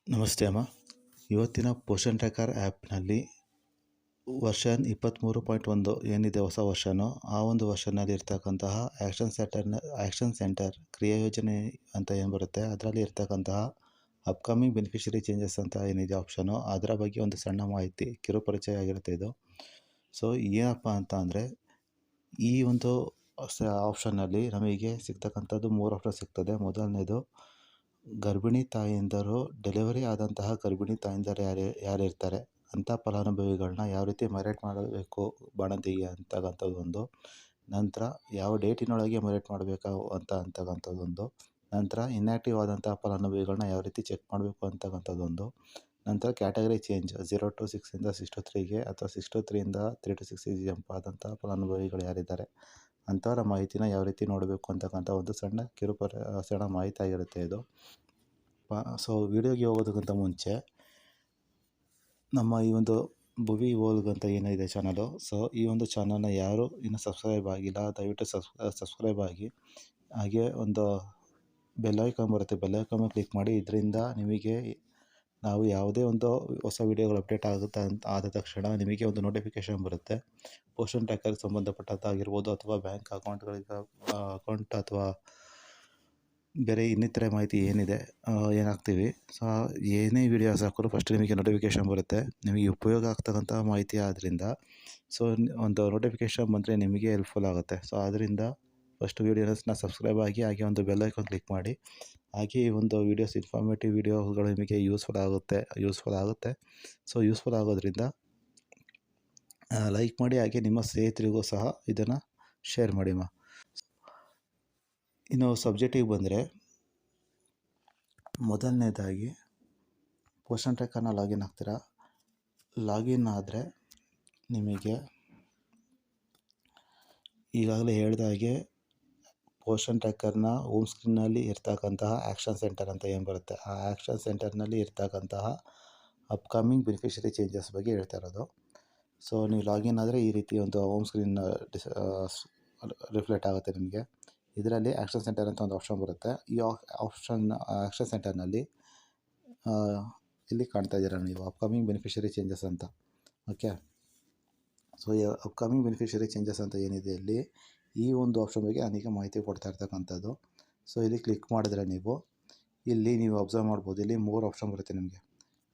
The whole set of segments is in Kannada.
ನಮಸ್ತೆ ಅಮ್ಮ. ಇವತ್ತಿನ ಪೋಷನ್ ಟ್ರ್ಯಾಕರ್ ಆ್ಯಪ್ನಲ್ಲಿ ವರ್ಷನ್ 23.1 ಏನಿದೆ ಹೊಸ ವರ್ಷನು, ಆ ಒಂದು ವರ್ಷನಲ್ಲಿ ಇರ್ತಕ್ಕಂತಹ ಆ್ಯಕ್ಷನ್ ಸೆಂಟರ್ ಕ್ರಿಯಾ ಯೋಜನೆ ಅಂತ ಏನು ಬರುತ್ತೆ, ಅದರಲ್ಲಿ ಇರ್ತಕ್ಕಂತಹ ಅಪ್ಕಮಿಂಗ್ ಬೆನಿಫಿಷರಿ ಚೇಂಜಸ್ ಅಂತ ಏನಿದೆ ಆಪ್ಷನು, ಅದರ ಬಗ್ಗೆ ಒಂದು ಸಣ್ಣ ಮಾಹಿತಿ ಕಿರುಪರಿಚಯ ಆಗಿರುತ್ತೆ ಇದು. ಸೊ ಏನಪ್ಪ ಅಂತ ಅಂದರೆ, ಈ ಒಂದು ಆಪ್ಷನ್ನಲ್ಲಿ ನಮಗೆ ಸಿಗ್ತಕ್ಕಂಥದ್ದು 3 ಆಪ್ಷನ್ ಸಿಗ್ತದೆ. ಮೊದಲನೇದು, ಗರ್ಭಿಣಿ ತಾಯಂದಿರು, ಡೆಲಿವರಿ ಆದಂತಹ ಗರ್ಭಿಣಿ ತಾಯಂದಿರು ಯಾರಿರ್ತಾರೆ ಅಂಥ ಫಲಾನುಭವಿಗಳನ್ನ ಯಾವ ರೀತಿ ಮೈರೇಟ್ ಮಾಡಬೇಕು ಬಾಣಂತಿಗೆ ಅಂತಕ್ಕಂಥದ್ದೊಂದು. ನಂತರ ಯಾವ ಡೇಟಿನೊಳಗೆ ಮೈರೇಟ್ ಮಾಡಬೇಕು ಅಂತಕ್ಕಂಥದ್ದೊಂದು. ನಂತರ ಇನ್ಯಾಕ್ಟಿವ್ ಆದಂತಹ ಫಲಾನುಭವಿಗಳನ್ನ ಯಾವ ರೀತಿ ಚೆಕ್ ಮಾಡಬೇಕು ಅಂತಕ್ಕಂಥದ್ದೊಂದು. ನಂತರ ಕ್ಯಾಟಗರಿ ಚೇಂಜ್ 0 to 6 ಇಂದ 6 to 3ಗೆ ಅಥವಾ 6 to 3 ಇಂದ 3 to 6 ಜಂಪ್ ಆದಂಥ ಫಲಾನುಭವಿಗಳು ಯಾರಿದ್ದಾರೆ ಅಂಥವರ ಮಾಹಿತಿನ ಯಾವ ರೀತಿ ನೋಡಬೇಕು ಅಂತಕ್ಕಂಥ ಒಂದು ಸಣ್ಣ ಮಾಹಿತಿ ಆಗಿರುತ್ತೆ ಇದು. ಸೊ ವಿಡಿಯೋಗೆ ಹೋಗೋದಕ್ಕಿಂತ ಮುಂಚೆ ನಮ್ಮ ಈ ಒಂದು ಭುವಿ ಓಲ್ಗ್ ಅಂತ ಏನಿದೆ ಚಾನಲು, ಸೊ ಈ ಒಂದು ಚಾನಲ್ನ ಯಾರು ಇನ್ನೂ ಸಬ್ಸ್ಕ್ರೈಬ್ ಆಗಿಲ್ಲ, ದಯವಿಟ್ಟು ಸಬ್ಸ್ಕ್ರೈಬ್ ಆಗಿ. ಹಾಗೆ ಒಂದು ಬೆಲ್ ಐಕಾನ್ ಬರುತ್ತೆ, ಬೆಲ್ ಐಕಾನ್ ಕ್ಲಿಕ್ ಮಾಡಿ. ಇದರಿಂದ ನಿಮಗೆ ನಾವು ಯಾವುದೇ ಒಂದು ಹೊಸ ವಿಡಿಯೋಗಳು ಅಪ್ಡೇಟ್ ಆದ ತಕ್ಷಣ ನಿಮಗೆ ಒಂದು ನೋಟಿಫಿಕೇಷನ್ ಬರುತ್ತೆ. ಪೋಷನ್ ಟ್ರ್ಯಾಕರ್ಗೆ ಸಂಬಂಧಪಟ್ಟದ್ದಾಗಿರ್ಬೋದು, ಅಥವಾ ಬ್ಯಾಂಕ್ ಅಕೌಂಟ್ ಅಥವಾ ಬೇರೆ ಇನ್ನಿತರೆ ಮಾಹಿತಿ ಏನಿದೆ ಏನಾಗ್ತೀವಿ, ಸೊ ಏನೇ ವೀಡಿಯೋಸ್ ಹಾಕಿದ್ರು ಫಸ್ಟ್ ನಿಮಗೆ ನೋಟಿಫಿಕೇಷನ್ ಬರುತ್ತೆ. ನಿಮಗೆ ಉಪಯೋಗ ಆಗ್ತಕ್ಕಂಥ ಮಾಹಿತಿ ಆದ್ದರಿಂದ ಸೊ ಒಂದು ನೋಟಿಫಿಕೇಷನ್ ಬಂದರೆ ನಿಮಗೆ ಹೆಲ್ಪ್ಫುಲ್ ಆಗುತ್ತೆ. ಸೊ ಆದ್ದರಿಂದ ಫಸ್ಟ್ ವೀಡಿಯೋಸ್ನ ಸಬ್ಸ್ಕ್ರೈಬ್ ಆಗಿ, ಹಾಗೆ ಒಂದು ಬೆಲ್ ಐಕಾನ್ ಕ್ಲಿಕ್ ಮಾಡಿ. ಹಾಗೆ ಈ ಒಂದು ವೀಡಿಯೋಸ್ ಇನ್ಫಾರ್ಮೇಟಿವ್ ವೀಡಿಯೋಗಳು ನಿಮಗೆ ಯೂಸ್ಫುಲ್ ಆಗುತ್ತೆ. ಸೊ ಯೂಸ್ಫುಲ್ ಆಗೋದ್ರಿಂದ ಲೈಕ್ ಮಾಡಿ, ಹಾಗೆ ನಿಮ್ಮ ಸ್ನೇಹಿತರಿಗೂ ಸಹ ಇದನ್ನು ಶೇರ್ ಮಾಡಿಮ್ಮ. ಇನ್ನು ಸಬ್ಜೆಕ್ಟಿಗೆ ಬಂದರೆ, ಮೊದಲನೇದಾಗಿ ಪೋಷನ್ ಟ್ರ್ಯಾಕರ್ನ ಲಾಗಿನ್ ಆಗ್ತೀರಾ. ಲಾಗಿನ್ ಆದರೆ ನಿಮಗೆ ಈಗಾಗಲೇ ಹೇಳಿದ ಹಾಗೆ ಪೋಷನ್ ಟ್ರ್ಯಾಕರ್ನ ಹೋಮ್ ಸ್ಕ್ರೀನ್ನಲ್ಲಿ ಇರ್ತಕ್ಕಂತಹ ಆ್ಯಕ್ಷನ್ ಸೆಂಟರ್ ಅಂತ ಏನು ಬರುತ್ತೆ, ಆ ಆ್ಯಕ್ಷನ್ ಸೆಂಟರ್ನಲ್ಲಿ ಇರ್ತಕ್ಕಂತಹ ಅಪ್ಕಮಿಂಗ್ ಬೆನಿಫಿಷರಿ ಚೇಂಜಸ್ ಬಗ್ಗೆ ಹೇಳ್ತಾ ಇರೋದು. ಸೊ ನೀವು ಲಾಗಿನ್ ಆದರೆ ಈ ರೀತಿ ಒಂದು ಹೋಮ್ ಸ್ಕ್ರೀನ್ ರಿಫ್ಲೆಕ್ಟ್ ಆಗುತ್ತೆ ನಿಮಗೆ. ಇದರಲ್ಲಿ ಆ್ಯಕ್ಷನ್ ಸೆಂಟರ್ ಅಂತ ಒಂದು ಆಪ್ಷನ್ ಬರುತ್ತೆ. ಈ ಆ್ಯಕ್ಷನ್ ಸೆಂಟರ್ನಲ್ಲಿ ಇಲ್ಲಿ ಕಾಣ್ತಾ ಇದ್ದೀರಾ ನೀವು, ಅಪ್ಕಮಿಂಗ್ ಬೆನಿಫಿಷರಿ ಚೇಂಜಸ್ ಅಂತ. ಓಕೆ, ಸೊ ಈ ಅಪ್ಕಮಿಂಗ್ ಬೆನಿಫಿಷರಿ ಚೇಂಜಸ್ ಅಂತ ಏನಿದೆ ಇಲ್ಲಿ, ಈ ಒಂದು ಆಪ್ಷನ್ ಬಗ್ಗೆ ನಾನೀಗ ಮಾಹಿತಿ ಕೊಡ್ತಾ ಇರ್ತಕ್ಕಂಥದ್ದು. ಸೊ ಇಲ್ಲಿ ಕ್ಲಿಕ್ ಮಾಡಿದ್ರೆ ನೀವು ಅಬ್ಸರ್ವ್ ಮಾಡ್ಬೋದು, ಇಲ್ಲಿ 3 ಆಪ್ಷನ್ ಬರುತ್ತೆ ನಿಮಗೆ.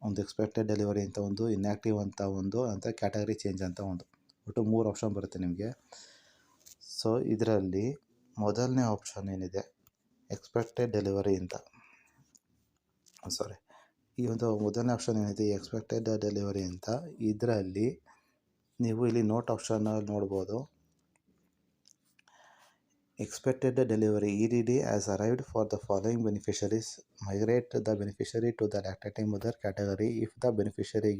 ಒಂದು ಎಕ್ಸ್ಪೆಕ್ಟೆಡ್ ಡೆಲಿವರಿ ಅಂತ ಒಂದು, ಇನ್ಯಾಕ್ಟಿವ್ ಅಂತ ಒಂದು, ಅಂತ ಕ್ಯಾಟಗರಿ ಚೇಂಜ್ ಅಂತ ಒಂದು, ಒಟ್ಟು 3 ಆಪ್ಷನ್ ಬರುತ್ತೆ ನಿಮಗೆ. ಸೊ ಇದರಲ್ಲಿ ಮೊದಲನೇ ಆಪ್ಷನ್ ಏನಿದೆ, ಎಕ್ಸ್ಪೆಕ್ಟೆಡ್ ಡೆಲಿವರಿ ಅಂತ, ಈ ಒಂದು ಮೊದಲನೇ ಆಪ್ಷನ್ ಏನಿದೆ ಎಕ್ಸ್ಪೆಕ್ಟೆಡ್ ಡೆಲಿವರಿ ಅಂತ, ಇದರಲ್ಲಿ ನೀವು ಇಲ್ಲಿ ನೋಟ್ ಆಪ್ಷನ್ ನೋಡ್ಬೋದು. Expected delivery EDD has arrived for the following beneficiaries. Migrate the beneficiary to the lactating mother category if the beneficiary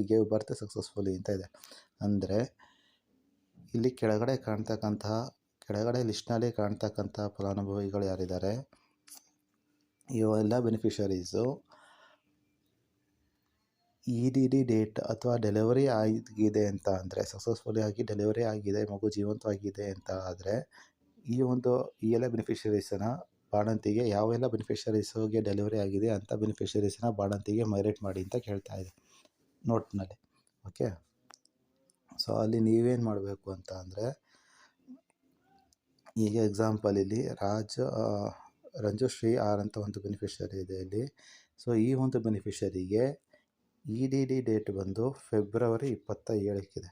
gave birth successfully ಅಂತ ಇದೆ. ಅಂದರೆ ಇಲ್ಲಿ ಕೆಳಗಡೆ ಲಿಸ್ಟ್ನಲ್ಲಿ ಕಾಣ್ತಕ್ಕಂಥ ಫಲಾನುಭವಿಗಳು ಯಾರಿದ್ದಾರೆ, ಇವೆಲ್ಲ ಬೆನಿಫಿಷರೀಸು EDD ಡೇಟ್ ಅಥವಾ ಡೆಲಿವರಿ ಆಗಿದೆ ಅಂತ ಅಂದರೆ, ಸಕ್ಸಸ್ಫುಲಿ ಆಗಿ ಡೆಲಿವರಿ ಆಗಿದೆ, ಮಗು ಜೀವಂತವಾಗಿದೆ ಅಂತ ಆದರೆ, ಈ ಎಲ್ಲ ಬೆನಿಫಿಷರೀಸನ್ನ ಬಾಣಂತಿಗೆ, ಯಾವೆಲ್ಲ ಬೆನಿಫಿಷರೀಸ್ಗೆ ಡೆಲಿವರಿ ಆಗಿದೆ ಅಂಥ ಬೆನಿಫಿಷರೀಸನ್ನ ಬಾಣಂತಿಗೆ ಮೈರೇಟ್ ಮಾಡಿ ಅಂತ ಕೇಳ್ತಾ ಇದೆ ನೋಟ್ನಲ್ಲಿ. ಓಕೆ, ಸೊ ಅಲ್ಲಿ ನೀವೇನು ಮಾಡಬೇಕು ಅಂತ ಅಂದರೆ, ಈಗ ಎಕ್ಸಾಂಪಲ್ ಇಲ್ಲಿ ರಂಜುಶ್ರೀ ಆರ್ ಅಂತ ಒಂದು ಬೆನಿಫಿಷರಿ ಇದೆ ಇಲ್ಲಿ. ಸೊ ಈ ಒಂದು ಬೆನಿಫಿಷರಿಗೆ EDD ಡೇಟ್ ಬಂದು ಫೆಬ್ರವರಿ 27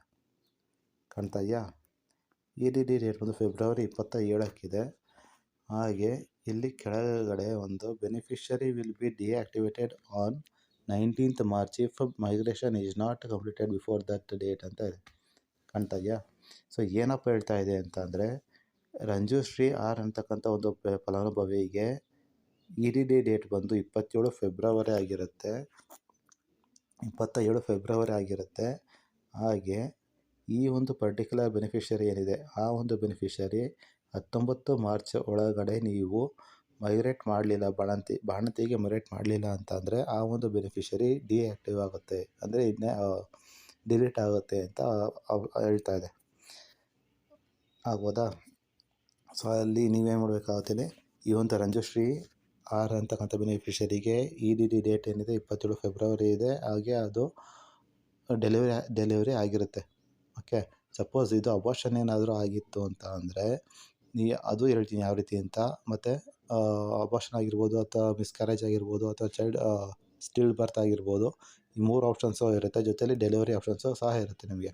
ಕಾಣ್ತಾ ಇದೆಯಾ. EDD ಡೇಟ್ ಬಂದು ಫೆಬ್ರವರಿ 27 ಹಾಗೆ ಇಲ್ಲಿ ಕೆಳಗಡೆ ಒಂದು beneficiary will be deactivated on 19th March if migration is not completed before that date ಅಂತ ಇದೆ, ಕಾಣ್ತಾ ಇದೆಯಾ. ಸೊ ಏನಪ್ಪ ಹೇಳ್ತಾ ಇದೆ ಅಂತ ಅಂದರೆ, ರಂಜುಶ್ರೀ ಆರ್ ಅಂತಕ್ಕಂಥ ಒಂದು ಫಲಾನುಭವಿಗೆ EDD ಡೇಟ್ ಬಂದು 27 ಫೆಬ್ರವರಿ ಆಗಿರುತ್ತೆ. ಹಾಗೆ ಈ ಒಂದು ಪರ್ಟಿಕ್ಯುಲರ್ ಬೆನಿಫಿಷರಿ ಏನಿದೆ, ಆ ಒಂದು ಬೆನಿಫಿಷರಿ 19 ಮಾರ್ಚ್ ಒಳಗಡೆ ನೀವು ಮೈಗ್ರೇಟ್ ಮಾಡಲಿಲ್ಲ, ಬಾಣಂತಿಗೆ ಮೈಗ್ರೇಟ್ ಮಾಡಲಿಲ್ಲ ಅಂತಂದರೆ ಆ ಒಂದು ಬೆನಿಫಿಷರಿ ಡಿಆಕ್ಟಿವ್ ಆಗುತ್ತೆ, ಅಂದರೆ ಡಿಲೀಟ್ ಆಗುತ್ತೆ ಅಂತ ಹೇಳ್ತಾ ಇದೆ. ಆಗ್ಬೋದಾ. ಸೊ ಅಲ್ಲಿ ನೀವೇನು ಮಾಡಬೇಕಾಗುತ್ತೆ, ಈ ಒಂದು ರಂಜುಶ್ರೀ ಆರ್ ಅಂತಕ್ಕಂಥ ಬೆನಿಫಿಷರಿಗೆ EDD ಡೇಟ್ ಏನಿದೆ 27 ಫೆಬ್ರವರಿ ಇದೆ. ಹಾಗೆ ಅದು ಡೆಲಿವರಿ ಆಗಿರುತ್ತೆ. ಓಕೆ, ಸಪೋಸ್ ಇದು ಅಬಾರ್ಷನ್ ಏನಾದರೂ ಆಗಿತ್ತು ಅಂತ ಅಂದರೆ ಅದು ಹೇಳ್ತೀನಿ ಯಾವ ರೀತಿ ಅಂತ. ಮತ್ತು ಅಬಾರ್ಷನ್ ಆಗಿರ್ಬೋದು ಅಥವಾ ಮಿಸ್ಕ್ಯಾರೇಜ್ ಆಗಿರ್ಬೋದು ಅಥವಾ ಚೈಲ್ಡ್ ಸ್ಟಿಲ್ ಬರ್ತ್ ಆಗಿರ್ಬೋದು, ಈ 3 ಆಪ್ಷನ್ಸು ಇರುತ್ತೆ. ಜೊತೆಲಿ ಡೆಲಿವರಿ ಆಪ್ಷನ್ಸು ಸಹ ಇರುತ್ತೆ ನಿಮಗೆ.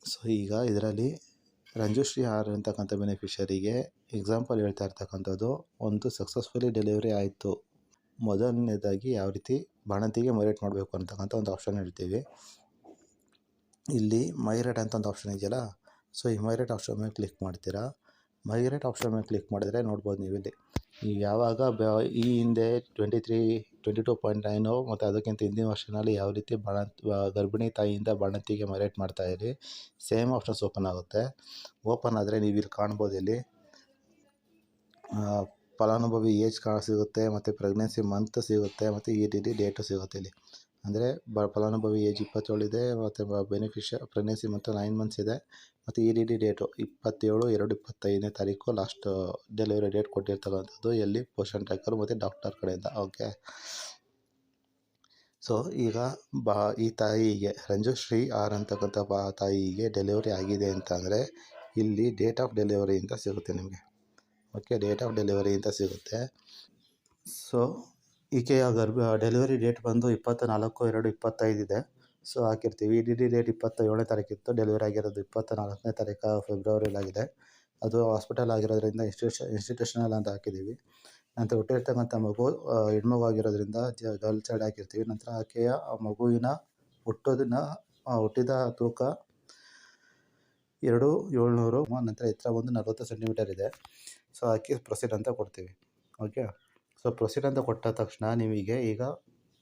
ಸೊ ಈಗ ಇದರಲ್ಲಿ ರಂಜುಶ್ರೀ ಆರ್ ಅಂತಕ್ಕಂಥ ಬೆನಿಫಿಷರಿಗೆ ಎಕ್ಸಾಂಪಲ್ ಹೇಳ್ತಾ ಇರ್ತಕ್ಕಂಥದ್ದು, ಒಂದು ಸಕ್ಸಸ್ಫುಲಿ ಡೆಲಿವರಿ ಆಯಿತು. ಮೊದಲನೇದಾಗಿ ಯಾವ ರೀತಿ ಬಾಣಂತಿಗೆ ಮೈರೇಟ್ ಮಾಡಬೇಕು ಅಂತಕ್ಕಂಥ ಒಂದು ಆಪ್ಷನ್ ಹೇಳ್ತೀವಿ. ಇಲ್ಲಿ ಮೈರೇಟ್ ಅಂತ ಒಂದು ಆಪ್ಷನ್ ಇದೆಯಲ್ಲ, ಸೊ ಈ ಮೈರೇಟ್ ಆಪ್ಷನ್ ಮೇಲೆ ಕ್ಲಿಕ್ ಮಾಡ್ತೀರಾ. ಮೈರೇಟ್ ಆಪ್ಷನ್ ಮೇಲೆ ಕ್ಲಿಕ್ ಮಾಡಿದ್ರೆ ನೋಡ್ಬೋದು ನೀವು ಇಲ್ಲಿ ಯಾವಾಗ ಈ ಹಿಂದೆ 22.9 ಮತ್ತು ಅದಕ್ಕಿಂತ ಹಿಂದಿನ ವರ್ಷನಲ್ಲಿ ಯಾವ ರೀತಿ ಗರ್ಭಿಣಿ ತಾಯಿಯಿಂದ ಬಾಣಂತಿಗೆ ಮೈರೇಟ್ ಮಾಡ್ತಾಯಿರಿ, ಸೇಮ್ ಆಪ್ಷನ್ಸ್ ಓಪನ್ ಆಗುತ್ತೆ. ಓಪನ್ ಆದರೆ ನೀವು ಇಲ್ಲಿ ಕಾಣ್ಬೋದು, ಇಲ್ಲಿ ಫಲಾನುಭವಿ ಏಜ್ ಸಿಗುತ್ತೆ, ಮತ್ತು ಪ್ರೆಗ್ನೆನ್ಸಿ ಮಂತ್ ಸಿಗುತ್ತೆ, ಮತ್ತು EDD ಡೇಟು ಸಿಗುತ್ತೆ. ಇಲ್ಲಿ ಅಂದರೆ ಫಲಾನುಭವಿ ಏಜ್ 27 ಇದೆ, ಮತ್ತು ಪ್ರೆಗ್ನೆನ್ಸಿ ಮಂತ್ 9 ಮಂತ್ಸ್ ಇದೆ, ಮತ್ತು EDD ಡೇಟು 27/2/25ನೇ ತಾರೀಕು ಲಾಸ್ಟ್ ಡೆಲಿವರಿ ಡೇಟ್ ಕೊಟ್ಟಿರ್ತಕ್ಕಂಥದ್ದು. ಎಲ್ಲಿ ಪೋಷನ್ ಟ್ರ್ಯಾಕರ್ ಮತ್ತು ಡಾಕ್ಟರ್ ಕಡೆಯಿಂದ. ಓಕೆ, ಸೊ ಈಗ ಈ ತಾಯಿಗೆ ರಂಜುಶ್ರೀ ಆರ್ ಅಂತಕ್ಕಂಥ ತಾಯಿಗೆ ಡೆಲಿವರಿ ಆಗಿದೆ ಅಂತ ಅಂದರೆ ಇಲ್ಲಿ ಡೇಟ್ ಆಫ್ ಡೆಲಿವರಿ ಅಂತ ಸಿಗುತ್ತೆ ನಿಮಗೆ. ಓಕೆ, ಡೇಟ್ ಆಫ್ ಡೆಲಿವರಿ ಅಂತ ಸಿಗುತ್ತೆ. ಸೊ ಈಕೆಯ ಡೆಲಿವರಿ ಡೇಟ್ ಬಂದು 24/2/25 ಇದೆ. ಸೊ ಹಾಕಿರ್ತೀವಿ. EDD ಡೇಟ್ 27ನೇ ತಾರೀಕಿತ್ತು, ಡೆಲಿವರಿ ಆಗಿರೋದು 24ನೇ ತಾರೀಕು ಫೆಬ್ರವರಿಲಾಗಿದೆ. ಅದು ಹಾಸ್ಪಿಟಲ್ ಆಗಿರೋದ್ರಿಂದ ಇನ್ಸ್ಟಿಟ್ಯೂಷನಲ್ ಅಂತ ಹಾಕಿದ್ದೀವಿ. ನಂತರ ಹುಟ್ಟಿರ್ತಕ್ಕಂಥ ಮಗು ಹೆಣ್ಮಗು ಆಗಿರೋದ್ರಿಂದ ಗರ್ಲ್ ಚೈಲ್ಡ್ ಹಾಕಿರ್ತೀವಿ. ನಂತರ ಆಕೆಯ ಮಗುವಿನ ಹುಟ್ಟಿದ ತೂಕ 2700, ನಂತರ ಎತ್ತರ ಒಂದು 40 ಸೆಂಟಿಮೀಟರ್ ಇದೆ. ಸೊ ಹಾಕಿ ಪ್ರೊಸೀಡ್ ಅಂತ ಕೊಡ್ತೀವಿ. ಓಕೆ, ಸೊ ಪ್ರೊಸೀಡ್ ಅಂತ ಕೊಟ್ಟ ತಕ್ಷಣ ನಿಮಗೆ ಈಗ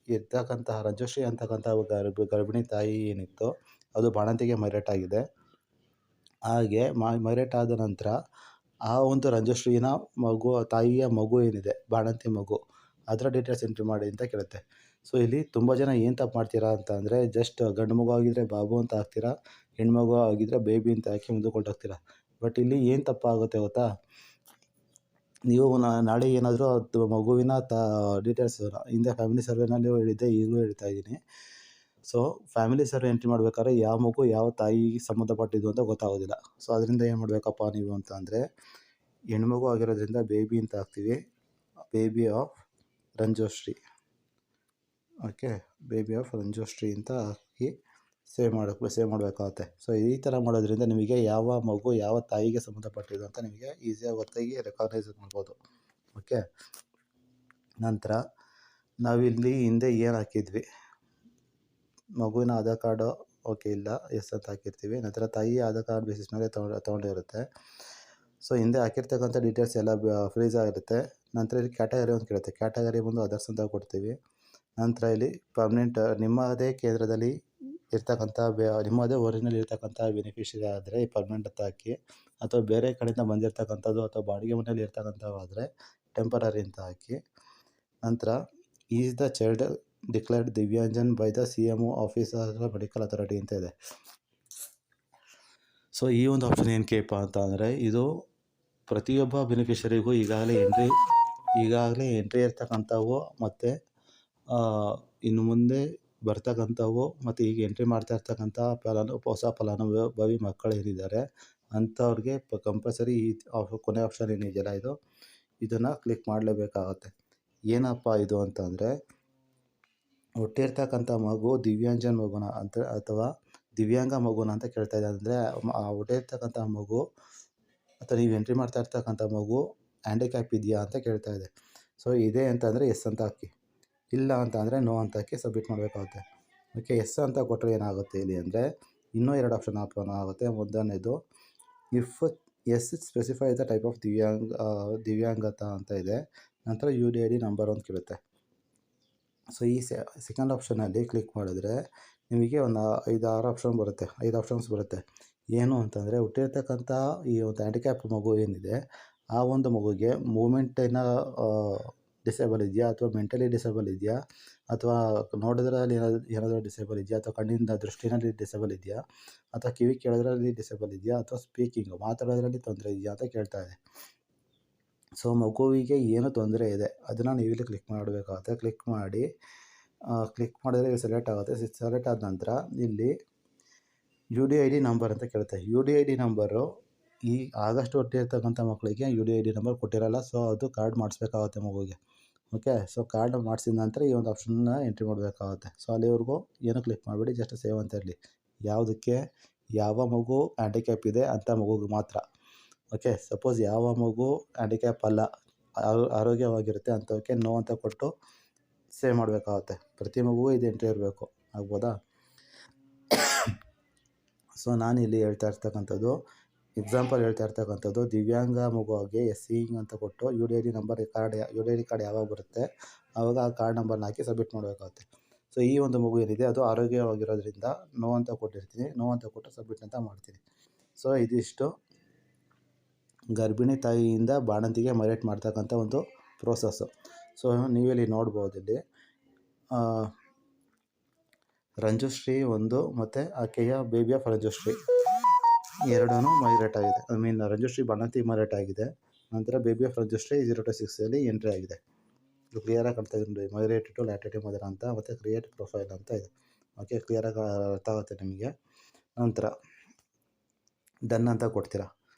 ಇರ್ತಕ್ಕಂತಹ ರಂಜುಶ್ರೀ ಅಂತಕ್ಕಂಥ ಗರ್ಭಿಣಿ ತಾಯಿ ಏನಿತ್ತು ಅದು ಬಾಣಂತಿಗೆ ಮೈರೇಟ್ ಆಗಿದೆ. ಹಾಗೆ ಮೈರೇಟ್ ಆದ ನಂತರ ಆ ಒಂದು ರಂಜುಶ್ರೀನ ತಾಯಿಯ ಮಗು ಏನಿದೆ, ಬಾಣಂತಿ ಮಗು, ಅದರ ಡೀಟೇಲ್ಸ್ ಎಂಟ್ರಿ ಮಾಡಿ ಅಂತ ಕೇಳುತ್ತೆ. ಸೊ ಇಲ್ಲಿ ತುಂಬ ಜನ ಏನು ತಪ್ಪು ಮಾಡ್ತೀರಾ ಅಂತ ಅಂದರೆ, ಜಸ್ಟ್ ಗಂಡು ಮಗು ಆಗಿದ್ದರೆ ಬಾಬು ಅಂತ ಹಾಕ್ತೀರಾ, ಹೆಣ್ಮಗು ಆಗಿದ್ದರೆ ಬೇಬಿ ಅಂತ ಹಾಕಿ ಮುಂದಕ್ಕೆ ಹೊರಟೋಗ್ತೀರಾ. ಬಟ್ ಇಲ್ಲಿ ಏನು ತಪ್ಪಾಗುತ್ತೆ ಗೊತ್ತಾ, ನೀವು ನಾಳೆ ಏನಾದರೂ ಅದು ಮಗುವಿನ ಡೀಟೇಲ್ಸ್ ಹಿಂದೆ ಫ್ಯಾಮಿಲಿ ಸರ್ವೆನಲ್ಲಿ ಹೇಳಿದ್ದೆ, ಈಗಲೂ ಹೇಳ್ತಾ ಇದ್ದೀನಿ. ಸೊ ಫ್ಯಾಮಿಲಿ ಸರ್ವೆ ಎಂಟ್ರಿ ಮಾಡಬೇಕಾದ್ರೆ ಯಾವ ಮಗು ಯಾವ ತಾಯಿಗೆ ಸಂಬಂಧಪಟ್ಟಿದ್ದು ಅಂತ ಗೊತ್ತಾಗೋದಿಲ್ಲ. ಸೊ ಅದರಿಂದ ಏನು ಮಾಡಬೇಕಪ್ಪ ನೀವು ಅಂತ ಅಂದರೆ, ಹೆಣ್ಮಗು ಆಗಿರೋದ್ರಿಂದ ಬೇಬಿ ಅಂತ ಹಾಕ್ತೀವಿ, baby of Ranjushree. Okay, baby of Ranjushree ಅಂತ ಹಾಕಿ ಸೇವ್ ಮಾಡಬೇಕಾಗುತ್ತೆ. ಸೊ ಈ ಥರ ಮಾಡೋದ್ರಿಂದ ನಿಮಗೆ ಯಾವ ಮಗು ಯಾವ ತಾಯಿಗೆ ಸಂಬಂಧಪಟ್ಟಿದ್ದು ಅಂತ ನಿಮಗೆ ಈಸಿಯಾಗಿ ಗೊತ್ತಾಗಿ ರೆಕಾಗ್ನೈಸ್ ಮಾಡ್ಬೋದು. ಓಕೆ, ನಂತರ ನಾವಿಲ್ಲಿ ಹಿಂದೆ ಏನು ಹಾಕಿದ್ವಿ, ಮಗುವಿನ ಆಧಾರ್ ಕಾರ್ಡು ಓಕೆ ಇಲ್ಲ ಎಸ್ ಅಂತ ಹಾಕಿರ್ತೀವಿ. ನಂತರ ತಾಯಿಯ ಆಧಾರ್ ಕಾರ್ಡ್ ಬೇಸಿಸ್ ಮೇಲೆ ತೊಗೊಂಡಿರುತ್ತೆ. ಸೊ ಹಿಂದೆ ಹಾಕಿರ್ತಕ್ಕಂಥ ಡೀಟೇಲ್ಸ್ ಎಲ್ಲ ಫ್ರೀಸ್ ಆಗಿರುತ್ತೆ. ನಂತರ ಇಲ್ಲಿ ಕ್ಯಾಟಗರಿ ಅಂತ ಕೇಳುತ್ತೆ, ಕ್ಯಾಟಗರಿ ಬಂದು ಅದರ್ಸ್ ಅಂತ ಕೊಡ್ತೀವಿ. ನಂತರ ಇಲ್ಲಿ ಪರ್ಮನೆಂಟ್ ನಿಮ್ಮದೇ ಕೇಂದ್ರದಲ್ಲಿ ಇರ್ತಕ್ಕಂಥ ನಿಮ್ಮದೇ ಒರಿಜಿನಲ್ ಇರ್ತಕ್ಕಂಥ ಬೆನಿಫಿಷರಿ ಆದರೆ ಪರ್ಮನೆಂಟ್ ಅಂತ ಹಾಕಿ, ಅಥವಾ ಬೇರೆ ಕಡೆಯಿಂದ ಬಂದಿರತಕ್ಕಂಥದ್ದು ಅಥವಾ ಬಾಡಿಗೆ ಮನೆಯಲ್ಲಿ ಇರ್ತಕ್ಕಂಥವಾದರೆ ಟೆಂಪರರಿ ಅಂತ ಹಾಕಿ. ನಂತರ is the child declared Divyangjan by the CMO officer medical authority ಅಂತ ಇದೆ. ಸೊ ಈ ಒಂದು ಆಪ್ಷನ್ ಏನಕ್ಕೆಪ್ಪ ಅಂತ ಅಂದರೆ, ಇದು ಪ್ರತಿಯೊಬ್ಬ ಬೆನಿಫಿಷರಿಗೂ ಈಗಾಗಲೇ ಎಂಟ್ರಿ ಇರ್ತಕ್ಕಂಥವು, ಮತ್ತು ಇನ್ನು ಮುಂದೆ ಬರ್ತಕ್ಕಂಥವು, ಮತ್ತು ಈಗ ಎಂಟ್ರಿ ಮಾಡ್ತಾ ಇರ್ತಕ್ಕಂಥ ಹೊಸ ಫಲಾನುಭವಿ ಮಕ್ಕಳು ಏನಿದ್ದಾರೆ ಅಂಥವ್ರಿಗೆ ಕಂಪಲ್ಸರಿ ಈ ಕೊನೆ ಆಪ್ಷನ್ ಏನಿದೆಯಲ್ಲ ಇದನ್ನು ಕ್ಲಿಕ್ ಮಾಡಲೇಬೇಕಾಗತ್ತೆ. ಏನಪ್ಪ ಇದು ಅಂತಂದರೆ, ಹುಟ್ಟಿರ್ತಕ್ಕಂಥ ಮಗು ದಿವ್ಯಾಂಜನ್ ಮಗುನ ಅಂತ ಅಥವಾ ದಿವ್ಯಾಂಗ ಮಗುನ ಅಂತ ಕೇಳ್ತಾ ಇದೆ. ಅಂದರೆ ಹುಟ್ಟಿರ್ತಕ್ಕಂಥ ಮಗು ಅಥವಾ ನೀವು ಎಂಟ್ರಿ ಮಾಡ್ತಾ ಇರ್ತಕ್ಕಂಥ ಮಗು ಹ್ಯಾಂಡಿಕ್ಯಾಪ್ ಇದೆಯಾ ಅಂತ ಕೇಳ್ತಾ ಇದೆ. ಸೊ ಇದೆ ಅಂತಂದರೆ ಎಸ್ ಅಂತ ಹಾಕಿ, ಇಲ್ಲ ಅಂತ ಅಂದರೆ ನೋ ಅಂತ ಹಾಕಿ ಸಬ್ಮಿಟ್ ಮಾಡಬೇಕಾಗುತ್ತೆ. ಓಕೆ, ಎಸ್ ಅಂತ ಕೊಟ್ಟರೆ ಏನಾಗುತ್ತೆ ಇಲ್ಲಿ ಅಂದರೆ, ಇನ್ನೂ 2 ಆಪ್ಷನ್ ಓಪನ್ ಆಗುತ್ತೆ. ಮೊದಲನೇದು if yes specify the type of Divyangta ಅಂತ ಇದೆ. ನಂತರ UDID ನಂಬರ್ ಅಂತ ಕೇಳುತ್ತೆ. ಸೊ ಈ ಸೆಕೆಂಡ್ ಆಪ್ಷನಲ್ಲಿ ಕ್ಲಿಕ್ ಮಾಡಿದ್ರೆ ನಿಮಗೆ ಒಂದು 5-6 ಆಪ್ಷನ್ ಬರುತ್ತೆ, 5 ಆಪ್ಷನ್ಸ್ ಬರುತ್ತೆ. ಏನು ಅಂತಂದರೆ, ಹುಟ್ಟಿರ್ತಕ್ಕಂಥ ಈ ಒಂದು ಹ್ಯಾಂಡಿಕ್ಯಾಪ್ ಮಗು ಏನಿದೆ ಆ ಒಂದು ಮಗುಗೆ ಮೂಮೆಂಟಿನ ಡಿಸೇಬಲ್ ಇದೆಯಾ, ಅಥವಾ ಮೆಂಟಲಿ ಡಿಸೇಬಲ್ ಇದೆಯಾ, ಅಥವಾ ನೋಡೋದ್ರಲ್ಲಿ ಏನಾದರೂ ಡಿಸೇಬಲ್ ಇದೆಯಾ, ಅಥವಾ ಕಣ್ಣಿಂದ ದೃಷ್ಟಿನಲ್ಲಿ ಡಿಸೇಬಲ್ ಇದೆಯಾ, ಅಥವಾ ಕಿವಿ ಕೇಳೋದ್ರಲ್ಲಿ ಡಿಸೇಬಲ್ ಇದೆಯಾ, ಅಥವಾ ಮಾತಾಡೋದ್ರಲ್ಲಿ ತೊಂದರೆ ಇದೆಯಾ ಅಂತ ಕೇಳ್ತಾ ಇದೆ. ಸೊ ಮಗುವಿಗೆ ಏನು ತೊಂದರೆ ಇದೆ ಅದನ್ನು ನೀವಿಲ್ಲಿ ಕ್ಲಿಕ್ ಮಾಡಬೇಕಾಗುತ್ತೆ. ಕ್ಲಿಕ್ ಮಾಡಿದರೆ ಇಲ್ಲಿ ಸೆಲೆಕ್ಟ್ ಆಗುತ್ತೆ. ಸೆಲೆಕ್ಟ್ ಆದ ನಂತರ ಇಲ್ಲಿ UDID ನಂಬರ್ ಅಂತ ಕೇಳುತ್ತೆ. UDID ನಂಬರು ಈ ಆಗಸ್ಟ್ ಹುಟ್ಟಿರ್ತಕ್ಕಂಥ ಮಕ್ಕಳಿಗೆ UDID ನಂಬರ್ ಕೊಟ್ಟಿರಲ್ಲ. ಸೊ ಅದು ಕಾರ್ಡ್ ಮಾಡಿಸ್ಬೇಕಾಗುತ್ತೆ ಮಗುವಿಗೆ. ಓಕೆ, ಸೊ ಕಾರ್ಡ್ ಮಾಡಿಸಿದ ನಂತರ ಈ ಒಂದು ಆಪ್ಷನ್ನ ಎಂಟ್ರಿ ಮಾಡಬೇಕಾಗುತ್ತೆ. ಸೊ ಅಲ್ಲಿವರೆಗೂ ಏನು ಕ್ಲಿಕ್ ಮಾಡಬೇಡಿ, ಜಸ್ಟ್ ಸೇವ್ ಅಂತ ಇರಲಿ. ಯಾವುದಕ್ಕೆ? ಯಾವ ಮಗು ಹ್ಯಾಂಡಿಕ್ಯಾಪ್ ಇದೆ ಅಂಥ ಮಗುಗೆ ಮಾತ್ರ. ಓಕೆ, ಸಪೋಸ್ ಯಾವ ಮಗು ಹ್ಯಾಂಡಿಕ್ಯಾಪ್ ಅಲ್ಲ, ಆರೋಗ್ಯವಾಗಿರುತ್ತೆ ಅಂಥವಕ್ಕೆ ನೋ ಅಂತ ಕೊಟ್ಟು ಸೇವ್ ಮಾಡಬೇಕಾಗುತ್ತೆ. ಪ್ರತಿ ಮಗುವೂ ಇದು ಎಂಟ್ರಿ ಇರಬೇಕು. ಆಗ್ಬೋದಾ? ಸೊ ನಾನಿಲ್ಲಿ ಎಕ್ಸಾಂಪಲ್ ಹೇಳ್ತಾ ಇರ್ತಕ್ಕಂಥದ್ದು ದಿವ್ಯಾಂಗ ಮಗುವಿಗೆ SCing ಅಂತ ಕೊಟ್ಟು UDID ಕಾರ್ಡ್ ಯಾವಾಗ ಬರುತ್ತೆ ಆವಾಗ ಆ ಕಾರ್ಡ್ ನಂಬರ್ನ ಹಾಕಿ ಸಬ್ಮಿಟ್ ಮಾಡಬೇಕಾಗುತ್ತೆ. ಸೊ ಈ ಒಂದು ಮಗು ಏನಿದೆ ಅದು ಆರೋಗ್ಯವಾಗಿರೋದ್ರಿಂದ ನೋ ಅಂತ ಕೊಟ್ಟಿರ್ತೀನಿ. ನೋ ಅಂತ ಕೊಟ್ಟು ಸಬ್ಮಿಟ್ ಅಂತ ಮಾಡ್ತೀನಿ. ಸೊ ಇದಿಷ್ಟು ಗರ್ಭಿಣಿ ತಾಯಿಯಿಂದ ಬಾಣಂತಿಗೆ ಮೈಗ್ರೇಟ್ ಮಾಡ್ತಕ್ಕಂಥ ಒಂದು ಪ್ರೋಸೆಸ್ಸು. ಸೊ ನೀವಿಲ್ಲಿ ನೋಡ್ಬೋದು, ಇಲ್ಲಿ ರಂಜುಶ್ರೀ 1 ಮತ್ತು ಆಕೆಯ ಬೇಬಿ ಆಫ್ ರಂಜುಶ್ರೀ ಎರಡೂ ಮೈಗ್ರೇಟ್ ಆಗಿದೆ. ರಂಜುಶ್ರೀ ಬಾಣಂತಿ ಮೈಗ್ರೇಟ್ ಆಗಿದೆ. ನಂತರ ಬೇಬಿ ಆಫ್ ರಂಜುಶ್ರೀ 0 to 6 ಎಂಟ್ರಿ ಆಗಿದೆ. ಇದು ಕ್ಲಿಯರಾಗಿ ಕಾಣ್ತಾ ಇದೆ. ಮೈಗ್ರೇಟ್ ಟು ಲ್ಯಾಕ್ಟೇಟಿವ್ ಮದರ್ ಅಂತ ಮತ್ತು ಕ್ರಿಯೇಟ್ ಪ್ರೊಫೈಲ್ ಅಂತ ಇದೆ. ಓಕೆ, ಕ್ಲಿಯರಾಗಿ ಅರ್ಥ ಆಗುತ್ತೆ ನಿಮಗೆ. ನಂತರ ಡನ್ ಅಂತ ಕೊಡ್ತೀರಾ.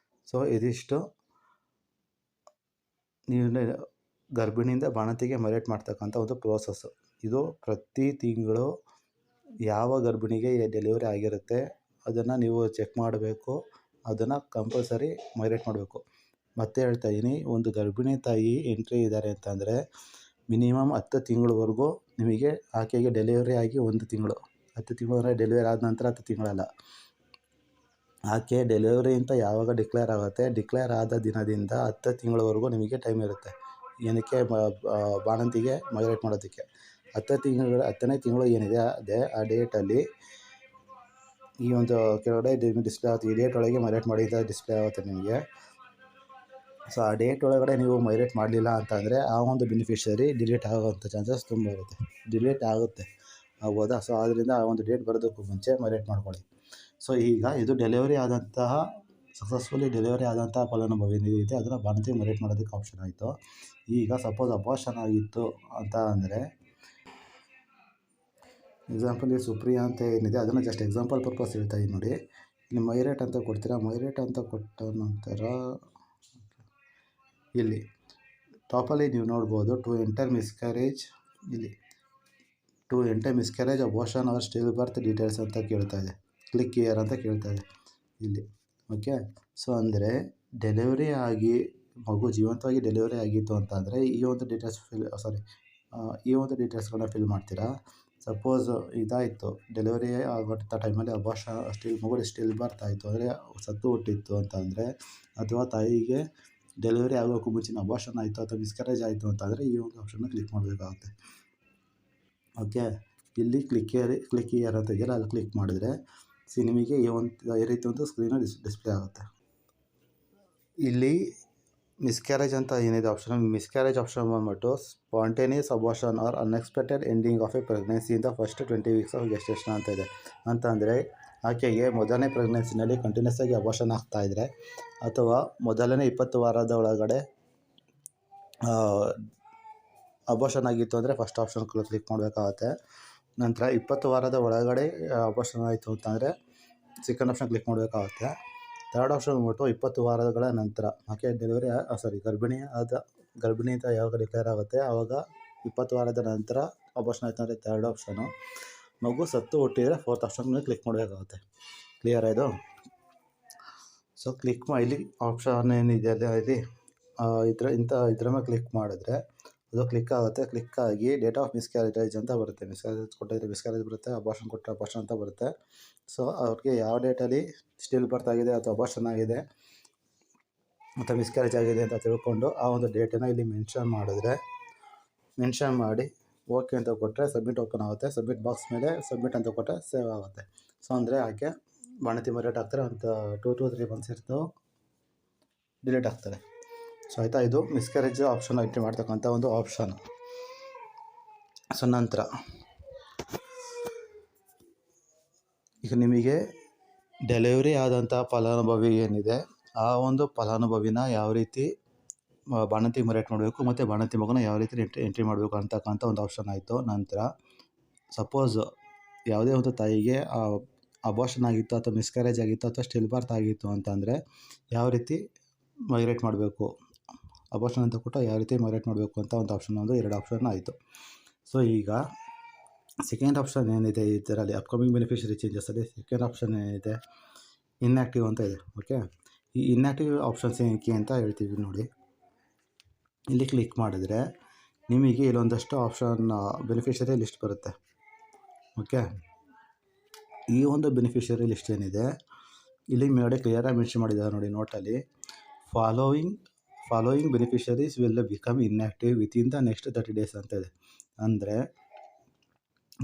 ಸೊ ಇದಿಷ್ಟು ನೀವು ಗರ್ಭಿಣಿಯಿಂದ ಬಾಣಂತಿಗೆ ಮೈಗ್ರೇಟ್ ಮಾಡ್ತಕ್ಕಂಥ ಒಂದು ಪ್ರೋಸೆಸ್ಸು. ಇದು ಪ್ರತಿ ತಿಂಗಳು ಯಾವ ಗರ್ಭಿಣಿಗೆ ಡೆಲಿವರಿ ಆಗಿರುತ್ತೆ ಅದನ್ನು ನೀವು ಚೆಕ್ ಮಾಡಬೇಕು. ಅದನ್ನು ಕಂಪಲ್ಸರಿ ಮೈಗ್ರೇಟ್ ಮಾಡಬೇಕು. ಮತ್ತೆ ಹೇಳ್ತಾ ಇದ್ದೀನಿ, ಒಂದು ಗರ್ಭಿಣಿ ತಾಯಿ ಎಂಟ್ರಿ ಇದ್ದಾರೆ ಅಂತಂದರೆ ಮಿನಿಮಮ್ 10 ತಿಂಗಳವರೆಗೂ ನಿಮಗೆ ಆಕೆಗೆ ಡೆಲಿವರಿ ಆಗಿ 1 ತಿಂಗಳು, 10 ತಿಂಗಳು ಡೆಲಿವರಿ ಆದ ನಂತರ 10 ತಿಂಗಳಲ್ಲ, ಆಕೆ ಡೆಲಿವರಿ ಅಂತ ಯಾವಾಗ ಡಿಕ್ಲೇರ್ ಆಗುತ್ತೆ ಡಿಕ್ಲೇರ್ ಆದ ದಿನದಿಂದ 10 ತಿಂಗಳವರೆಗೂ ನಿಮಗೆ ಟೈಮ್ ಇರುತ್ತೆ. ಏನಕ್ಕೆ? ಬಾಣಂತಿಗೆ ಮೈಗ್ರೇಟ್ ಮಾಡೋದಕ್ಕೆ. 10ನೇ ತಿಂಗಳು ಏನಿದೆ ಅದೇ ಆ ಡೇಟಲ್ಲಿ ಈ ಒಂದು ಕೆಳಗಡೆ ಡಿಸ್ಪ್ಲೇ ಆಗುತ್ತೆ. ಈ ಡೇಟ್ ಒಳಗೆ ಮೈಗ್ರೇಟ್ ಮಾಡಿ ಅಂತ ಡಿಸ್ಪ್ಲೇ ಆಗುತ್ತೆ ನಿಮಗೆ. ಸೊ ಆ ಡೇಟ್ ಒಳಗಡೆ ನೀವು ಮೈಗ್ರೇಟ್ ಮಾಡಲಿಲ್ಲ ಅಂತಂದರೆ ಆ ಒಂದು ಬೆನಿಫಿಷರಿ ಡಿಲೀಟ್ ಆಗೋವಂಥ ಚಾನ್ಸಸ್ ತುಂಬ ಇರುತ್ತೆ. ಡಿಲೀಟ್ ಆಗುತ್ತೆ, ಆಗ್ಬೋದಾ? ಸೊ ಆದ್ದರಿಂದ ಆ ಒಂದು ಡೇಟ್ ಬರೋದಕ್ಕೂ ಮುಂಚೆ ಮೈಗ್ರೇಟ್ ಮಾಡ್ಕೊಳ್ಳಿ. ಸೊ ಈಗ ಇದು ಸಕ್ಸಸ್ಫುಲಿ ಡೆಲಿವರಿ ಆದಂತಹ ಫಲಾನುಭವಿ ಏನಿದೆ ಅದನ್ನು ಬಾಣಂತಿಗೆ ಮೈಗ್ರೇಟ್ ಮಾಡೋದಕ್ಕೆ ಆಪ್ಷನ್ ಆಯಿತು. ಈಗ ಸಪೋಸ್ ಅಬಾರ್ಷನ್ ಆಗಿತ್ತು ಅಂತ ಅಂದರೆ ಎಕ್ಸಾಂಪಲ್ ಈ ಸುಪ್ರಿಯಾ ಅಂತ ಏನಿದೆ ಅದನ್ನು ಜಸ್ಟ್ ಎಕ್ಸಾಂಪಲ್ ಪರ್ಪಸ್ ಹೇಳ್ತಾ ಇದ್ದೀನಿ ನೋಡಿ. ಇಲ್ಲಿ ಮೈಗ್ರೇಟ್ ಅಂತ ಕೊಡ್ತೀರಾ. ಮೈಗ್ರೇಟ್ ಅಂತ ಕೊಟ್ಟ ನಂತರ ಇಲ್ಲಿ ಟಾಪಲ್ಲಿ ನೀವು ನೋಡ್ಬೋದು ಟು ಎಂಟರ್ ಮಿಸ್ಕ್ಯಾರೇಜ್, ಇಲ್ಲಿ to enter miscarriage abortion or stillbirth details ಅಂತ ಕೇಳ್ತಾ ಇದೆ. ಕ್ಲಿಕ್ ಹಿಯರ್ ಅಂತ ಕೇಳ್ತಾ ಇದೆ ಇಲ್ಲಿ. ಓಕೆ, ಸೊ ಅಂದರೆ ಡೆಲಿವರಿ ಆಗಿ ಮಗು ಜೀವಂತವಾಗಿ ಡೆಲಿವರಿ ಆಗಿತ್ತು ಅಂತ ಅಂದರೆ ಈ ಒಂದು ಡೀಟೇಲ್ಸ್ಗಳನ್ನ ಫಿಲ್ ಮಾಡ್ತೀರಾ. ಸಪೋಸ್ ಇದಾಯಿತು, ಡೆಲಿವರಿ ಆಗೋಂಥ ಟೈಮಲ್ಲಿ ಮಗು ಸ್ಟಿಲ್ ಬರ್ತ್ ಆಯಿತು ಅಂದರೆ ಸತ್ತು ಹುಟ್ಟಿತ್ತು ಅಂತ ಅಂದರೆ, ಅಥವಾ ತಾಯಿಗೆ ಡೆಲಿವರಿ ಆಗೋಕ್ಕೂ ಮುಂಚಿನ ಅಬಾರ್ಷನ್ ಆಯಿತು ಅಥವಾ ಮಿಸ್ಕ್ಯಾರೇಜ್ ಆಯಿತು ಅಂತಂದರೆ ಈ ಒಂದು ಆಪ್ಷನ್ನ ಕ್ಲಿಕ್ ಮಾಡಬೇಕಾಗುತ್ತೆ. ಓಕೆ, ಇಲ್ಲಿ ಕ್ಲಿಕ್ ಹಿಯರ್ ಅಂತ ಇದೆಯಲ್ಲ ಅಲ್ಲಿ ಕ್ಲಿಕ್ ಮಾಡಿದರೆ ನಿಮಗೆ ಈ ರೀತಿ ಒಂದು ಸ್ಕ್ರೀನು ಡಿಸ್ಪ್ಲೇ ಆಗುತ್ತೆ. ಇಲ್ಲಿ ಮಿಸ್ಕ್ಯಾರೇಜ್ ಅಂತ ಏನಿದೆ ಆಪ್ಷನ್, ಮಿಸ್ಕ್ಯಾರೇಜ್ ಆಪ್ಷನ್ ಬಂದ್ಬಿಟ್ಟು spontaneous abortion or unexpected ending of a pregnancy in the first 20 weeks of gestation ಅಂತ ಇದೆ. ಅಂತಂದರೆ ಆಕೆಗೆ ಮೊದಲನೇ ಪ್ರೆಗ್ನೆನ್ಸಿನಲ್ಲಿ ಕಂಟಿನ್ಯೂಸ್ ಆಗಿ ಅಬಾರ್ಷನ್ ಆಗ್ತಾಯಿದ್ರೆ ಅಥವಾ ಮೊದಲನೇ 20 ವಾರದ ಒಳಗಡೆ ಅಬಾರ್ಷನ್ ಆಗಿತ್ತು ಅಂದರೆ ಫಸ್ಟ್ ಆಪ್ಷನ್ ಕ್ಲಿಕ್ ಮಾಡಬೇಕಾಗುತ್ತೆ. ನಂತರ 20 ವಾರದ ಒಳಗಡೆ ಅಬಾರ್ಷನ್ ಆಯಿತು ಅಂತಂದರೆ ಸೆಕೆಂಡ್ ಆಪ್ಷನ್ ಕ್ಲಿಕ್ ಮಾಡಬೇಕಾಗುತ್ತೆ. ಥರ್ಡ್ ಆಪ್ಷನ್ ಬಂದ್ಬಿಟ್ಟು 20 ವಾರಗಳ ನಂತರ ಆಕೆ ಗರ್ಭಿಣಿ ಅಂತ ಯಾವಾಗ ಡಿಕ್ಲೇರ್ ಆಗುತ್ತೆ ಆವಾಗ 20 ವಾರದ ನಂತರ ಅಬಾರ್ಷನ್ ಆಯಿತು ಅಂದರೆ ಥರ್ಡ್ ಆಪ್ಷನು. ಮಗು ಸತ್ತು ಹುಟ್ಟಿದರೆ ಫೋರ್ತ್ ಆಪ್ಷನ್ ಕ್ಲಿಕ್ ಮಾಡಬೇಕಾಗುತ್ತೆ. ಕ್ಲಿಯರ್ ಇದು? ಸೊ ಕ್ಲಿಕ್ ಇಲ್ಲಿ ಆಪ್ಷನ್ ಏನಿದೆ ಅಲ್ಲಿ ಇದ್ರ ಮೇಲೆ ಕ್ಲಿಕ್ ಮಾಡಿದ್ರೆ ಅದು ಕ್ಲಿಕ್ ಆಗುತ್ತೆ. ಕ್ಲಿಕ್ ಆಗಿ ಡೇಟ್ ಆಫ್ ಮಿಸ್ಕ್ಯಾರೇಜ್ ಅಂತ ಬರುತ್ತೆ. ಮಿಸ್ಕ್ಯಾರೇಜ್ ಕೊಟ್ಟಿದ್ರೆ ಮಿಸ್ಕ್ಯಾರೇಜ್ ಬರುತ್ತೆ, ಅಬಾರ್ಷನ್ ಕೊಟ್ಟರೆ ಅಬಾರ್ಷನ್ ಅಂತ ಬರುತ್ತೆ. ಸೊ ಅವ್ರಿಗೆ ಯಾವ ಡೇಟಲ್ಲಿ ಸ್ಟಿಲ್ ಬರ್ತ್ ಆಗಿದೆ ಅಥವಾ ಅಬಾರ್ಷನ್ ಆಗಿದೆ ಮತ್ತು ಮಿಸ್ಕ್ಯಾರೇಜ್ ಆಗಿದೆ ಅಂತ ತಿಳ್ಕೊಂಡು ಆ ಒಂದು ಡೇಟನ್ನು ಇಲ್ಲಿ ಮೆನ್ಷನ್ ಮಾಡಿ ಓಕೆ ಅಂತ ಕೊಟ್ಟರೆ ಸಬ್ಮಿಟ್ ಓಪನ್ ಆಗುತ್ತೆ. ಸಬ್ಮಿಟ್ ಬಾಕ್ಸ್ ಮೇಲೆ ಸಬ್ಮಿಟ್ ಅಂತ ಕೊಟ್ಟರೆ ಸೇವ್ ಆಗುತ್ತೆ. ಸೊ ಅಂದರೆ ಆಕೆ ಬಾಣಂತಿ ಮೈಗ್ರೇಟ್ ಆಗ್ತಾರೆ ಅಂತ 2 to 3 months ಇರ್ತಾವೆ ಡಿಲೀಟ್ ಆಗ್ತಾರೆ. ಸೊ ಆಯಿತಾ, ಇದು ಮಿಸ್ಕ್ಯಾರೇಜ್ ಆಪ್ಷನ್ ಎಂಟ್ರಿ ಮಾಡ್ತಕ್ಕಂಥ ಒಂದು ಆಪ್ಷನ್. ಸೊ ನಂತರ ಈಗ ನಿಮಗೆ ಡೆಲಿವರಿ ಆದಂಥ ಫಲಾನುಭವಿ ಏನಿದೆ ಆ ಒಂದು ಫಲಾನುಭವಿನ ಯಾವ ರೀತಿ ಬಾಣಂತಿ ಮೈಗ್ರೇಟ್ ಮಾಡಬೇಕು ಮತ್ತು ಬಾಣಂತಿ ಮಗುನ ಯಾವ ರೀತಿ ಎಂಟ್ರಿ ಮಾಡಬೇಕು ಅಂತಕ್ಕಂಥ ಒಂದು ಆಪ್ಷನ್ ಆಯಿತು. ನಂತರ ಸಪೋಸ್ ಯಾವುದೇ ಒಂದು ತಾಯಿಗೆ ಅಬೋರ್ಷನ್ ಆಗಿತ್ತು ಅಥವಾ ಮಿಸ್ಕ್ಯಾರೇಜ್ ಆಗಿತ್ತು ಅಥವಾ ಸ್ಟಿಲ್ ಬರ್ತ್ ಆಗಿತ್ತು ಅಂತಂದರೆ ಯಾವ ರೀತಿ ಮೈಗ್ರೇಟ್ ಮಾಡಬೇಕು, ಅಬೋರ್ಷನ್ ಅಂತ ಕೊಟ್ಟು ಯಾವ ರೀತಿ ಮೈಗ್ರೇಟ್ ಮಾಡಬೇಕು ಅಂತ ಒಂದು ಆಪ್ಷನ್, ಒಂದು 2 ಆಪ್ಷನ್ ಆಯಿತು. ಸೊ ಈಗ ಸೆಕೆಂಡ್ ಆಪ್ಷನ್ ಏನಿದೆ ಇದರಲ್ಲಿ ಅಪ್ಕಮಿಂಗ್ ಬೆನಿಫಿಷರಿ ಚೇಂಜಸಲ್ಲಿ ಸೆಕೆಂಡ್ ಆಪ್ಷನ್ ಏನಿದೆ, ಇನ್ಆ್ಯಕ್ಟಿವ್ ಅಂತ ಇದೆ. ಓಕೆ, ಈ ಇನ್ಆ್ಯಕ್ಟಿವ್ ಆಪ್ಷನ್ಸ್ ಏನಕ್ಕೆ ಅಂತ ಹೇಳ್ತೀವಿ ನೋಡಿ. ಇಲ್ಲಿ ಕ್ಲಿಕ್ ಮಾಡಿದ್ರೆ ನಿಮಗೆ ಇಲ್ಲೊಂದಷ್ಟು ಆಪ್ಷನ್ ಬೆನಿಫಿಷರಿ ಲಿಸ್ಟ್ ಬರುತ್ತೆ. ಓಕೆ, ಈ ಒಂದು ಬೆನಿಫಿಷರಿ ಲಿಸ್ಟ್ ಏನಿದೆ ಇಲ್ಲಿ ಮೇಲ್ಗಡೆ ಕ್ಲಿಯರಾಗಿ ಮೆನ್ಷನ್ ಮಾಡಿದ್ದಾರೆ ನೋಡಿ ನೋಟಲ್ಲಿ, following beneficiaries will become inactive within the next 30 days ಅಂತ ಇದೆ. ಅಂದರೆ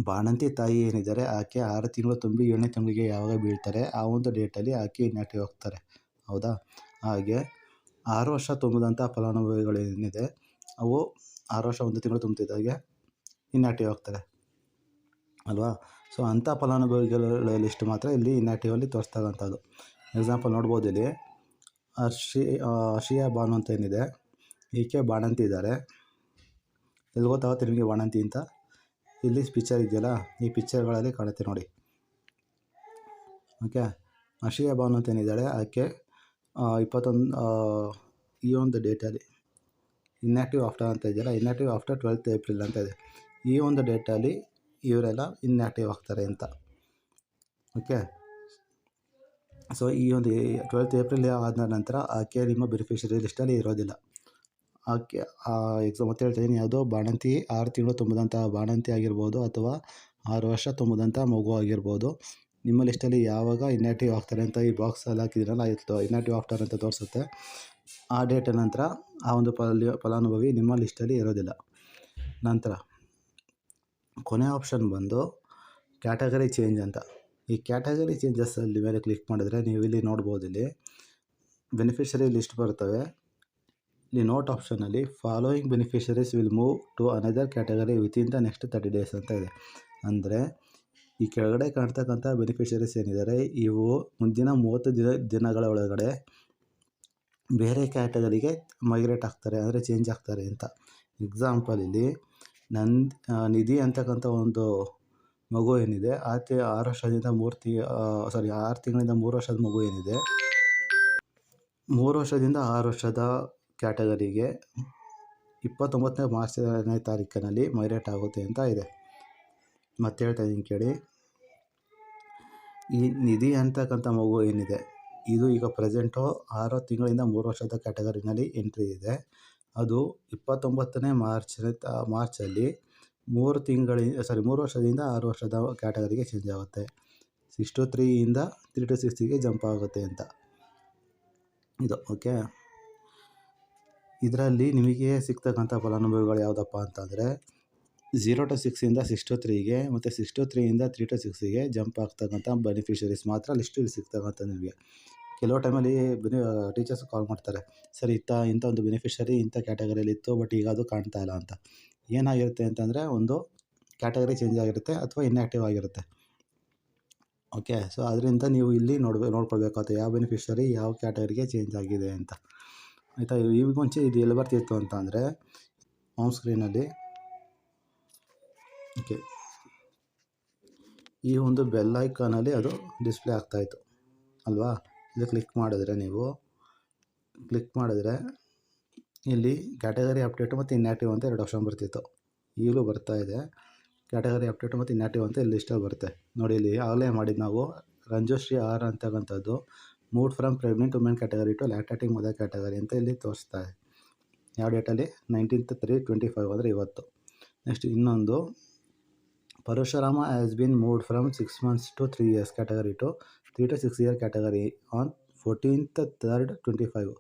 ಬಾಣಂತಿ ತಾಯಿ ಏನಿದ್ದಾರೆ ಆಕೆ 6 ತಿಂಗಳು ತುಂಬಿ 7ನೇ ತಿಂಗಳಿಗೆ ಯಾವಾಗ ಬೀಳ್ತಾರೆ ಆ ಒಂದು ಡೇಟಲ್ಲಿ ಆಕೆ ಇನ್ಆ್ಯಕ್ಟಿವ್ ಆಗ್ತಾರೆ. ಹೌದಾ? ಹಾಗೆ 6 ವರ್ಷ ತುಂಬಿದಂಥ ಫಲಾನುಭವಿಗಳೇನಿದೆ ಅವು 6 ವರ್ಷ 1 ತಿಂಗಳು ತುಂಬ್ತಿದ್ದಾಗೆ ಇನ್ಆ್ಯಕ್ಟಿವ್ ಆಗ್ತಾರೆ ಅಲ್ವಾ? ಸೊ ಅಂಥ ಫಲಾನುಭವಿಗಳ ಲಿಸ್ಟ್ ಮಾತ್ರ ಇಲ್ಲಿ ಇನ್ಆ್ಯಕ್ಟಿವಲ್ಲಿ ತೋರಿಸ್ತಕ್ಕಂಥದ್ದು. ಎಕ್ಸಾಂಪಲ್ ನೋಡ್ಬೋದು ಇಲ್ಲಿ ಅರ್ಷಿಯಾ ಬಾನು ಅಂತ ಏನಿದೆ, ಈಕೆ ಬಾಣಂತಿ ಇದ್ದಾರೆ. ಎಲ್ಲಿ ಗೊತ್ತಾಗುತ್ತೆ ನಿಮಗೆ ಬಾಣಂತಿ ಅಂತ? ಇಲ್ಲಿ ಪಿಕ್ಚರ್ ಇದೆಯಲ್ಲ, ಈ ಪಿಕ್ಚರ್ಗಳಲ್ಲಿ ಕಾಣುತ್ತೆ ನೋಡಿ. ಓಕೆ, ಅರ್ಷಿಯಾ ಬಾನು ಅಂತ ಏನಿದ್ದಾಳೆ ಆಕೆ 21 ಈ ಒಂದು ಡೇಟಲ್ಲಿ ಇನ್ಆ್ಯಕ್ಟಿವ್ ಆಫ್ಟರ್ ಅಂತ ಇದೆಯಲ್ಲ, ಇನ್ಆ್ಯಕ್ಟಿವ್ ಆಫ್ಟರ್ 12th April ಅಂತ ಇದೆ. ಈ ಒಂದು ಡೇಟಲ್ಲಿ ಇವರೆಲ್ಲ ಇನ್ಆ್ಯಕ್ಟಿವ್ ಆಗ್ತಾರೆ ಅಂತ. ಓಕೆ, ಸೊ ಈ ಒಂದು 12th April ಆದ ನಂತರ ಆಕೆ ನಿಮ್ಮ ಬೆನಿಫಿಷರಿ ಲಿಸ್ಟಲ್ಲಿ ಇರೋದಿಲ್ಲ. ಆಕೆ ಮತ್ತೆ ಹೇಳ್ತಾಯಿದ್ದೀನಿ, ಯಾವುದೋ ಬಾಣಂತಿ 6 ತಿಂಗಳು ತುಂಬಿದಂಥ ಬಾಣಂತಿ ಆಗಿರ್ಬೋದು ಅಥವಾ 6 ವರ್ಷ ತುಂಬಿದಂಥ ಮಗು ಆಗಿರ್ಬೋದು, ನಿಮ್ಮ ಲಿಸ್ಟಲ್ಲಿ ಯಾವಾಗ ಇನ್ಆ್ಯಕ್ಟಿವ್ ಆಗ್ತಾರೆ ಅಂತ ಈ ಬಾಕ್ಸಲ್ಲಿ ಹಾಕಿದ್ದೀರಲ್ಲ, ಇನ್ಆ್ಯಕ್ಟಿವ್ ಆಫ್ಟರ್ ಅಂತ ತೋರಿಸುತ್ತೆ. ಆ ಡೇಟ್ ನಂತರ ಆ ಒಂದು ಫಲಾನುಭವಿ ನಿಮ್ಮ ಲಿಸ್ಟಲ್ಲಿ ಇರೋದಿಲ್ಲ. ನಂತರ ಕೊನೆ ಆಪ್ಷನ್ ಬಂದು ಕ್ಯಾಟಗರಿ ಚೇಂಜ್ ಅಂತ. ಈ ಕ್ಯಾಟಗರಿ ಚೇಂಜಸ್ಸಲ್ಲಿ ಮೇಲೆ ಕ್ಲಿಕ್ ಮಾಡಿದ್ರೆ ನೀವು ಇಲ್ಲಿ ನೋಡ್ಬೋದು, ಇಲ್ಲಿ ಬೆನಿಫಿಷರಿ ಲಿಸ್ಟ್ ಬರ್ತವೆ. ಇಲ್ಲಿ ನೋಟ್ ಆಪ್ಷನಲ್ಲಿ following beneficiaries will move to another category within the next 30 days ಅಂತ ಇದೆ. ಅಂದರೆ ಈ ಕೆಳಗಡೆ ಕಾಣ್ತಕ್ಕಂಥ ಬೆನಿಫಿಷರೀಸ್ ಏನಿದ್ದಾರೆ ಇವು ಮುಂದಿನ 30 ದಿನಗಳ ಒಳಗಡೆ ಬೇರೆ ಕ್ಯಾಟಗರಿಗೆ ಮೈಗ್ರೇಟ್ ಆಗ್ತಾರೆ, ಅಂದರೆ ಚೇಂಜ್ ಆಗ್ತಾರೆ ಅಂತ. ಎಕ್ಸಾಂಪಲ್ ಇಲ್ಲಿ ನಿಧಿ ಅಂತಕ್ಕಂಥ ಒಂದು ಮಗು ಏನಿದೆ 6 ವರ್ಷದಿಂದ 6 ತಿಂಗಳಿಂದ 3 ವರ್ಷದ ಮಗು ಏನಿದೆ 3 ವರ್ಷದಿಂದ 6 ವರ್ಷದ ಕ್ಯಾಟಗರಿಗೆ 29ನೇ ಮಾರ್ಚ್ನೇ ತಾರೀಕಿನಲ್ಲಿ ಮೈಗ್ರೇಟ್ ಆಗುತ್ತೆ ಅಂತ ಇದೆ. ಮತ್ತೆ ಹೇಳ್ತಾ ಇದ್ದೀನಿ ಕೇಳಿ, ಈ ನಿಧಿ ಅಂತಕ್ಕಂಥ ಮಗು ಏನಿದೆ ಇದು ಈಗ ಪ್ರೆಸೆಂಟು 6 ತಿಂಗಳಿಂದ 3 ವರ್ಷದ ಕ್ಯಾಟಗರಿನಲ್ಲಿ ಎಂಟ್ರಿ ಇದೆ. ಅದು 29ನೇ ಮಾರ್ಚಲ್ಲಿ 3 ವರ್ಷದಿಂದ 6 ವರ್ಷದ ಕ್ಯಾಟಗರಿಗೆ ಚೇಂಜ್ ಆಗುತ್ತೆ. 6 to 3 ಇಂದ 3 to 6ಗೆ ಜಂಪ್ ಆಗುತ್ತೆ ಅಂತ ಇದು. ಓಕೆ, ಇದರಲ್ಲಿ ನಿಮಗೆ ಸಿಗ್ತಕ್ಕಂಥ ಫಲಾನುಭವಿಗಳು ಯಾವುದಪ್ಪ ಅಂತಂದರೆ 0 to 6 ಇಂದ 6 to 3ಗೆ ಮತ್ತು 6 to 3 ಇಂದ 3 to 6ಗೆ ಜಂಪ್ ಆಗ್ತಕ್ಕಂಥ ಬೆನಿಫಿಷರೀಸ್ ಮಾತ್ರ ಲಿಸ್ಟಲ್ಲಿ ಸಿಗ್ತಕ್ಕಂಥ ನಿಮಗೆ. ಕೆಲವು ಟೈಮಲ್ಲಿ ಟೀಚರ್ಸ್ ಕಾಲ್ ಮಾಡ್ತಾರೆ, ಸರ್ ಇಂಥ ಒಂದು ಬೆನಿಫಿಷರಿ ಇಂಥ ಕ್ಯಾಟಗರಿಯಲ್ಲಿ ಇತ್ತು ಬಟ್ ಈಗ ಅದು ಕಾಣ್ತಾ ಇಲ್ಲ ಅಂತ. ಏನಾಗಿರುತ್ತೆ ಅಂತಂದರೆ ಒಂದು ಕ್ಯಾಟಗರಿ ಚೇಂಜ್ ಆಗಿರುತ್ತೆ ಅಥವಾ ಇನ್ಆ್ಯಕ್ಟಿವ್ ಆಗಿರುತ್ತೆ. ಓಕೆ, ಸೊ ಅದರಿಂದ ನೀವು ಇಲ್ಲಿ ನೋಡ್ಕೊಳ್ಬೇಕಾಗುತ್ತೆ ಯಾವ ಬೆನಿಫಿಷರಿ ಯಾವ ಕ್ಯಾಟಗರಿಗೆ ಚೇಂಜ್ ಆಗಿದೆ ಅಂತ. ಆಯಿತಾ? ಈ ಮುಂಚೆ ಇದು ಎಲ್ಲಿ ಬರ್ತಿತ್ತು ಅಂತ ಅಂದರೆ ಹೋಮ್ ಸ್ಕ್ರೀನಲ್ಲಿ ಓಕೆ ಈ ಒಂದು ಬೆಲ್ ಐಕಾನಲ್ಲಿ ಅದು ಡಿಸ್ಪ್ಲೇ ಆಗ್ತಾಯಿತ್ತು ಅಲ್ವಾ? ಇದು ಕ್ಲಿಕ್ ಮಾಡಿದ್ರೆ ಇಲ್ಲಿ ಕ್ಯಾಟಗರಿ ಅಪ್ಡೇಟು ಮತ್ತು ಇನ್ಆ್ಯಕ್ಟಿವ್ ಅಂತ 2 ಆಪ್ಷನ್ ಬರ್ತಿತ್ತು. ಈಗಲೂ ಬರ್ತಾ ಇದೆ. ಕ್ಯಾಟಗರಿ ಅಪ್ಡೇಟು ಮತ್ತು ಇನ್ಆ್ಯಕ್ಟಿವ್ ಅಂತ ಇಲ್ಲಿ ಲಿಸ್ಟಲ್ಲಿ ಬರುತ್ತೆ ನೋಡಿ. ಇಲ್ಲಿ ಆಗಲೇ ಮಾಡಿದ್ದು ನಾವು ರಂಜುಶ್ರೀ ಆರ್ ಅಂತಕ್ಕಂಥದ್ದು mood from pregnant women category two lactating mother category ಅಂತ ಇಲ್ಲಿ ತೋರಿಸ್ತಾ ಇದೆ. ಯಾವ ಡೇಟಲ್ಲಿ 19th 3/25 ಅಂದರೆ ಇವತ್ತು. ನೆಕ್ಸ್ಟ್ ಇನ್ನೊಂದು Parashurama has been moved from 6 months to 3 years category to 3 to 6 year category on 14th 3/25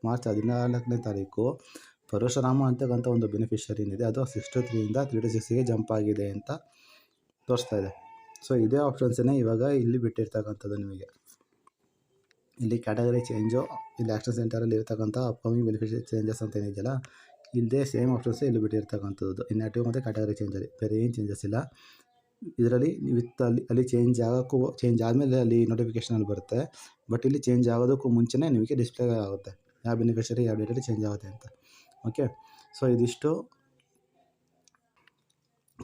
March 14ನೇ ತಾರೀಕು ಪರಶುರಾಮ ಅಂತಕ್ಕಂಥ ಒಂದು ಬೆನಿಫಿಷರಿ ಏನಿದೆ ಅದು 6 to 3 ಇಂದ 3 to 6ಗೆ ಜಂಪ್ ಆಗಿದೆ ಅಂತ ತೋರಿಸ್ತಾ ಇದೆ. ಸೊ ಇದೇ ಆಪ್ಷನ್ಸನ್ನೇ ಇವಾಗ ಇಲ್ಲಿ ಬಿಟ್ಟಿರ್ತಕ್ಕಂಥದ್ದು ನಿಮಗೆ. ಇಲ್ಲಿ ಕ್ಯಾಟಗರಿ ಚೇಂಜು, ಇಲ್ಲಿ ಆ್ಯಕ್ಷನ್ ಸೆಂಟರಲ್ಲಿ ಇರ್ತಕ್ಕಂಥ ಅಪ್ಕಮಿಂಗ್ ಬೆನಿಫಿಷರಿ ಚೇಂಜಸ್ ಅಂತ ಏನಿದೆಯಲ್ಲ ಇಲ್ಲದೇ ಸೇಮ್ ಆಪ್ಷನ್ಸೇ ಇಲ್ಲಿ ಬಿಟ್ಟಿರ್ತಕ್ಕಂಥದ್ದು. ಇನ್ಆ್ಯಕ್ಟಿವ್ ಮತ್ತು ಕ್ಯಾಟಗರಿ ಚೇಂಜಲ್ಲಿ ಬೇರೆ ಏನು ಚೇಂಜಸ್ ಇಲ್ಲ. ಇದರಲ್ಲಿ ಅಲ್ಲಿ ಚೇಂಜ್ ಆದಮೇಲೆ ಅಲ್ಲಿ ನೋಟಿಫಿಕೇಷನಲ್ಲಿ ಬರುತ್ತೆ. ಬಟ್ ಇಲ್ಲಿ ಚೇಂಜ್ ಆಗೋದಕ್ಕೂ ಮುಂಚೆನೇ ನಿಮಗೆ ಡಿಸ್ಪ್ಲೇ ಆಗುತ್ತೆ ಯಾವ ಬೆನಿಫಿಷರಿ ಯಾವ ಡೇಟಲ್ಲಿ ಚೇಂಜ್ ಆಗುತ್ತೆ ಅಂತ. ಓಕೆ, ಸೊ ಇದಿಷ್ಟು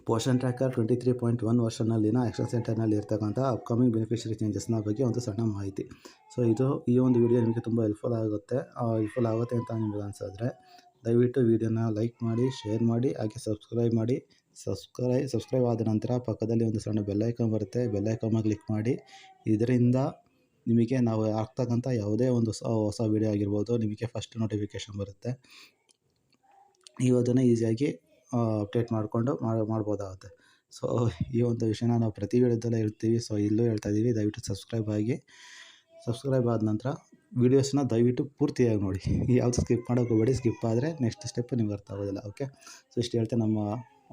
ಪೋಷನ್ ಟ್ರ್ಯಾಕರ್ 23.1 ವರ್ಷನ್ನಲ್ಲಿನ ಆ್ಯಕ್ಷನ್ ಸೆಂಟರ್ನಲ್ಲಿ ಇರ್ತಕ್ಕಂಥ ಅಪ್ಕಮಿಂಗ್ ಬೆನಿಫಿಷರಿ ಚೇಂಜಸ್ನ ಬಗ್ಗೆ ಒಂದು ಸಣ್ಣ ಮಾಹಿತಿ. ಸೊ ಈ ಒಂದು ವಿಡಿಯೋ ನಿಮಗೆ ತುಂಬ ಹೆಲ್ಪ್ಫುಲ್ ಆಗುತ್ತೆ ಅಂತ ನಿಮಗೆ ಅನಿಸಿದ್ರೆ ದಯವಿಟ್ಟು ವಿಡಿಯೋನ ಲೈಕ್ ಮಾಡಿ, ಶೇರ್ ಮಾಡಿ, ಹಾಗೆ ಸಬ್ಸ್ಕ್ರೈಬ್ ಮಾಡಿ. ಸಬ್ಸ್ಕ್ರೈಬ್ ಆದ ನಂತರ ಪಕ್ಕದಲ್ಲಿ ಒಂದು ಸಣ್ಣ ಬೆಲ್ಲೈಕನ್ ಬರುತ್ತೆ, ಬೆಲ್ಲೈಕನ್ನ ಕ್ಲಿಕ್ ಮಾಡಿ. ಇದರಿಂದ ನಿಮಗೆ ನಾವು ಹಾಕ್ತಕ್ಕಂಥ ಯಾವುದೇ ಒಂದು ಹೊಸ ವಿಡಿಯೋ ಆಗಿರ್ಬೋದು ನಿಮಗೆ ಫಸ್ಟ್ ನೋಟಿಫಿಕೇಷನ್ ಬರುತ್ತೆ. ನೀವು ಅದನ್ನು ಈಸಿಯಾಗಿ ಅಪ್ಡೇಟ್ ಮಾಡ್ಬೋದಾಗುತ್ತೆ. ಸೊ ಈ ಒಂದು ವಿಷಯನ ನಾವು ಪ್ರತಿ ವಿಡಿಯೋದಲ್ಲೇ ಹೇಳ್ತೀವಿ, ಸೊ ಇಲ್ಲೂ ಹೇಳ್ತಾ ಇದ್ದೀವಿ. ದಯವಿಟ್ಟು ಸಬ್ಸ್ಕ್ರೈಬ್ ಆಗಿ. ಸಬ್ಸ್ಕ್ರೈಬ್ ಆದ ನಂತರ ವೀಡಿಯೋಸ್ನ ದಯವಿಟ್ಟು ಪೂರ್ತಿಯಾಗಿ ನೋಡಿ. ಯಾವುದು ಸ್ಕಿಪ್ ಮಾಡೋಕೆ ಹೋಗಬೇಡಿ. ಸ್ಕಿಪ್ ಆದರೆ ನೆಕ್ಸ್ಟ್ ಸ್ಟೆಪ್ ನಿಮ್ಗೆ ಅರ್ಥ ಆಗೋದಿಲ್ಲ. ಓಕೆ, ಸೊ ಇಷ್ಟು ಹೇಳ್ತಾ ನಮ್ಮ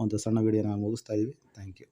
ಒಂದು ಸಣ್ಣ ವಿಡಿಯೋನ ಮುಗಿಸ್ತಾ ಇದ್ದೀವಿ. Thank you.